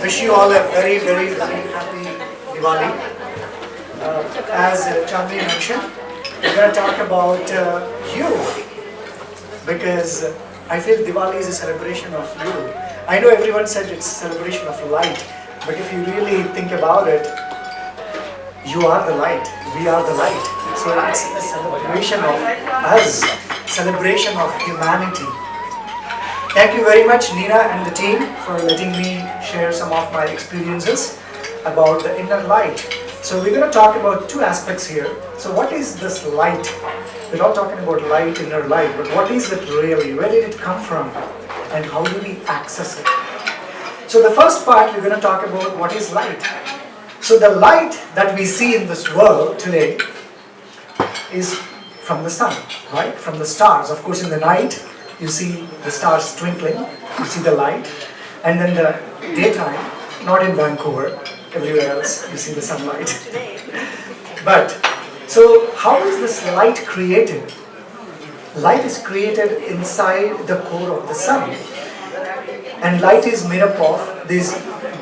Wish you all a very, very, very happy Diwali. As Chandni mentioned, we're going to talk about you, because I feel Diwali is a celebration of you. I know everyone said it's a celebration of light, but if you really think about it, you are the light, we are the light. So it's a celebration of us, celebration of humanity. Thank you very much, Nina and the team, for letting me share some of my experiences about the inner light. So we're going to talk about two aspects here. So what is this light? We're all talking about light, inner light, but what is it really? Where did it come from? And how do we access it? So the first part, we're going to talk about what is light. So the light that we see in this world today is from the sun, right? From the stars. Of course, in the night, you see the stars twinkling, you see the light, and then the daytime, not in Vancouver, everywhere else, you see the sunlight. But, so how is this light created? Light is created inside the core of the sun. And light is made up of these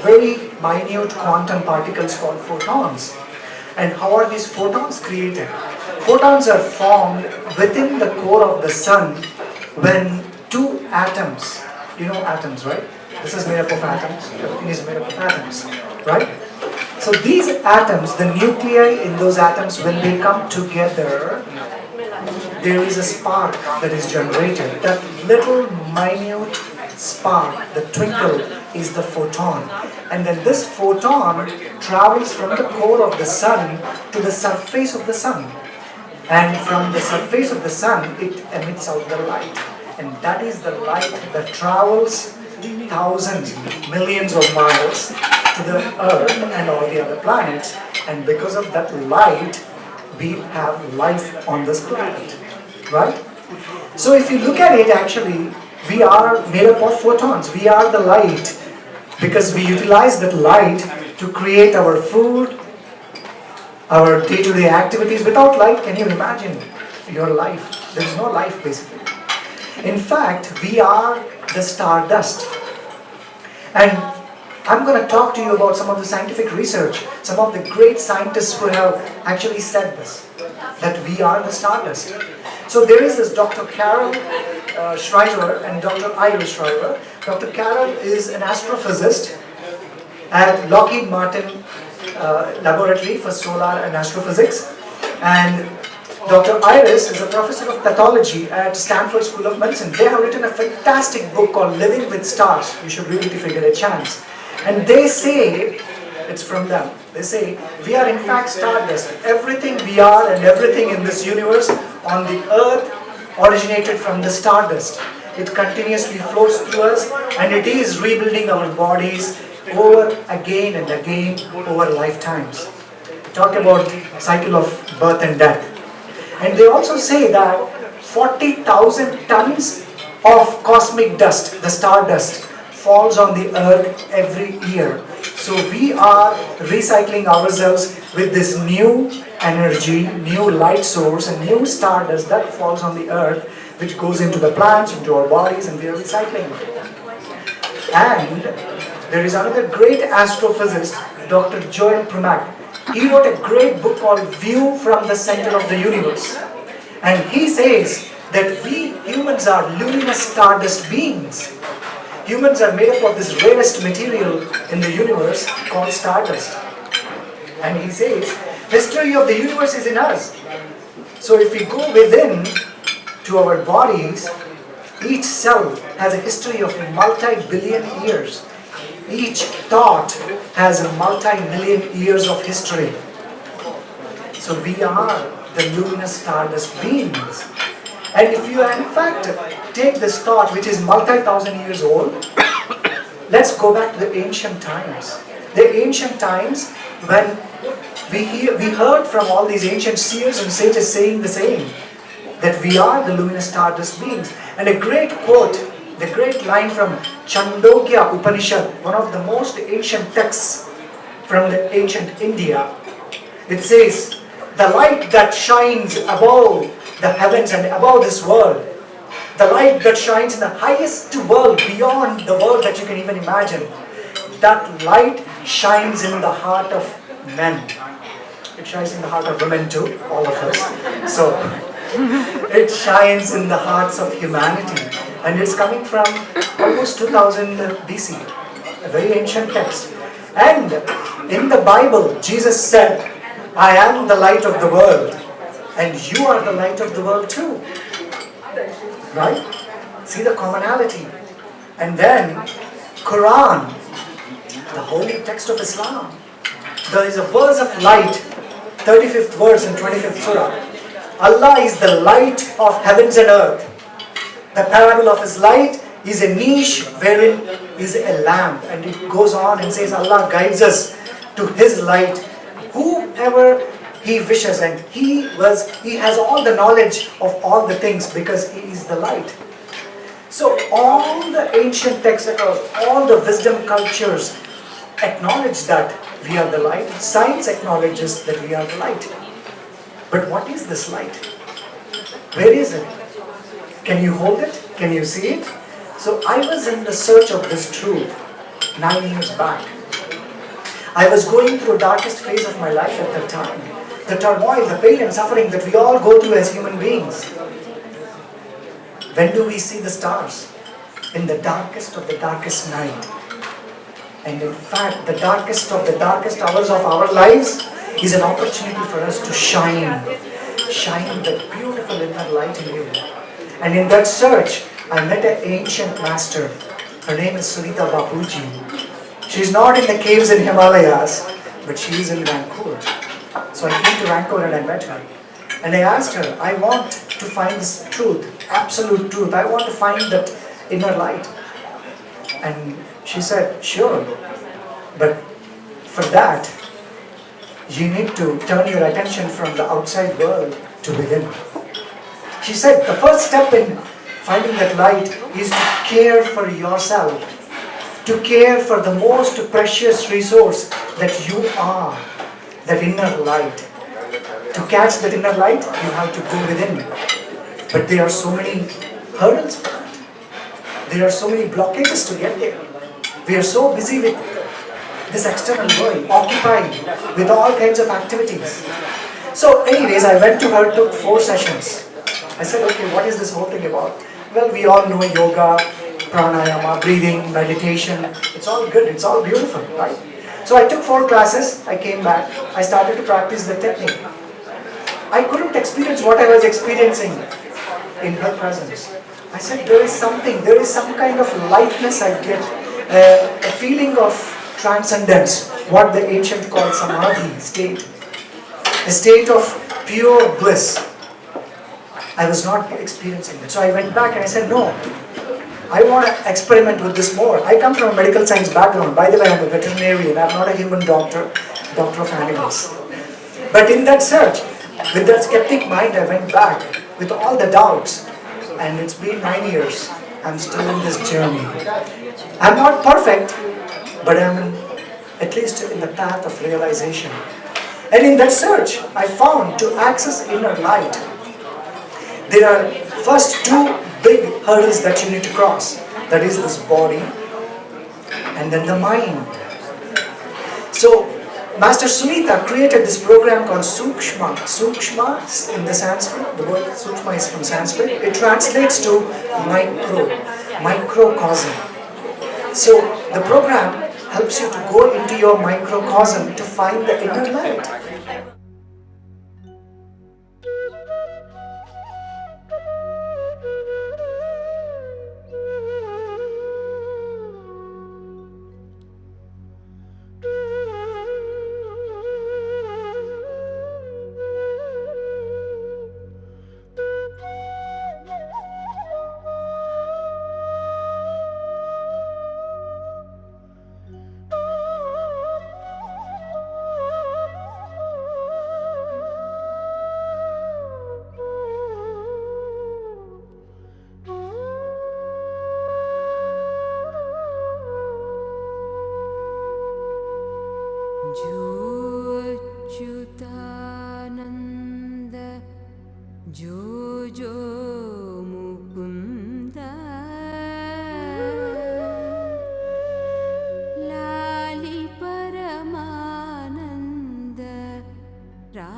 very minute quantum particles called photons. And how are these photons created? Photons are formed within the core of the sun when two atoms, you know atoms, right? This is made up of atoms, everything is made up of atoms, right? So these atoms, the nuclei in those atoms, when they come together, there is a spark that is generated. That little minute spark, the twinkle, is the photon. And then this photon travels from the core of the sun to the surface of the sun. And from the surface of the sun, it emits out the light. And that is the light that travels thousands, millions of miles to the Earth and all the other planets. And because of that light, we have life on this planet, right? So if you look at it, actually, we are made up of photons. We are the light, because we utilize that light to create our food, our day-to-day activities. Without light, can you imagine your life? There is no life, basically. In fact, we are the stardust. And I'm going to talk to you about some of the scientific research, some of the great scientists who have actually said this, that we are the stardust. So there is this Dr. Carol Schreiber and Dr. Iris Schreiber. Dr. Carol is an astrophysicist at Lockheed Martin Laboratory for Solar and Astrophysics, and Dr. Iris is a professor of pathology at Stanford School of Medicine. They have written a fantastic book called Living with Stars. You should read it if you get a chance. And they say, it's from them, they say, we are in fact stardust. Everything we are and everything in this universe on the earth originated from the stardust. It continuously flows through us, and it is rebuilding our bodies over again and again over lifetimes. Talk about cycle of birth and death. And they also say that 40,000 tons of cosmic dust, the stardust, falls on the earth every year. So we are recycling ourselves with this new energy, new light source, and new stardust that falls on the earth, which goes into the plants, into our bodies, and we are recycling it. And there is another great astrophysicist, Dr. Joel Primack. He wrote a great book called View from the Center of the Universe. And he says that we humans are luminous stardust beings. Humans are made up of this rarest material in the universe called stardust. And he says, history of the universe is in us. So if we go within to our bodies, each cell has a history of multi-billion years. Each thought has a multi-million years of history. So we are the luminous stardust beings. And if you in fact take this thought, which is multi-thousand years old, let's go back to the ancient times. The ancient times when we heard from all these ancient seers and sages saying the same, that we are the luminous stardust beings. And a great quote, the great line from Chandogya Upanishad, one of the most ancient texts from the ancient India. It says, the light that shines above the heavens and above this world, the light that shines in the highest world beyond the world that you can even imagine, that light shines in the heart of men. It shines in the heart of women too, all of us. So, it shines in the hearts of humanity. And it's coming from almost 2000 BC, a very ancient text. And in the Bible, Jesus said, I am the light of the world, and you are the light of the world too. Right? See the commonality. And then, Quran, the holy text of Islam. There is a verse of light, 35th verse in 25th surah. Allah is the light of heavens and earth. The parable of His light is a niche wherein is a lamp. And it goes on and says Allah guides us to His light. Whoever He wishes, and He has all the knowledge of all the things because He is the light. So all the ancient texts across all the wisdom cultures acknowledge that we are the light. Science acknowledges that we are the light. But what is this light? Where is it? Can you hold it? Can you see it? So I was in the search of this truth 9 years back. I was going through the darkest phase of my life at that time. The turmoil, the pain and suffering that we all go through as human beings. When do we see the stars? In the darkest of the darkest night. And in fact, the darkest of the darkest hours of our lives is an opportunity for us to shine. Shine the beautiful inner light in you. And in that search, I met an ancient master. Her name is Sunita Bapuji. She's not in the caves in Himalayas, but she is in Vancouver. So I came to Vancouver and I met her. And I asked her, I want to find this truth, absolute truth. I want to find that inner light. And she said, sure, but for that, you need to turn your attention from the outside world to within. She said, the first step in finding that light is to care for yourself, to care for the most precious resource that you are, that inner light. To catch that inner light, you have to go within. But there are so many hurdles for that. There are so many blockages to get there. We are so busy with this external world, occupied with all kinds of activities. So anyways, I went to her, took 4 sessions. I said, okay, what is this whole thing about? Well, we all know yoga, pranayama, breathing, meditation. It's all good, it's all beautiful, right? So I took 4 classes, I came back, I started to practice the technique. I couldn't experience what I was experiencing in her presence. I said, there is something, there is some kind of lightness I get, a feeling of transcendence, what the ancient called samadhi state, a state of pure bliss. I was not experiencing it. So I went back and I said, no, I want to experiment with this more. I come from a medical science background. By the way, I'm a veterinarian. I'm not a human doctor, doctor of animals. But in that search, with that skeptic mind, I went back with all the doubts. And it's been 9 years. I'm still in this journey. I'm not perfect, but I'm at least in the path of realization. And in that search, I found to access inner light, there are first 2 big hurdles that you need to cross. That is this body and then the mind. So Master Sunita created this program called Sukshma. Sukshma in the Sanskrit, the word Sukshma is from Sanskrit. It translates to microcosm. So the program helps you to go into your microcosm to find the inner light.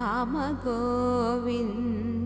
Rama Govinda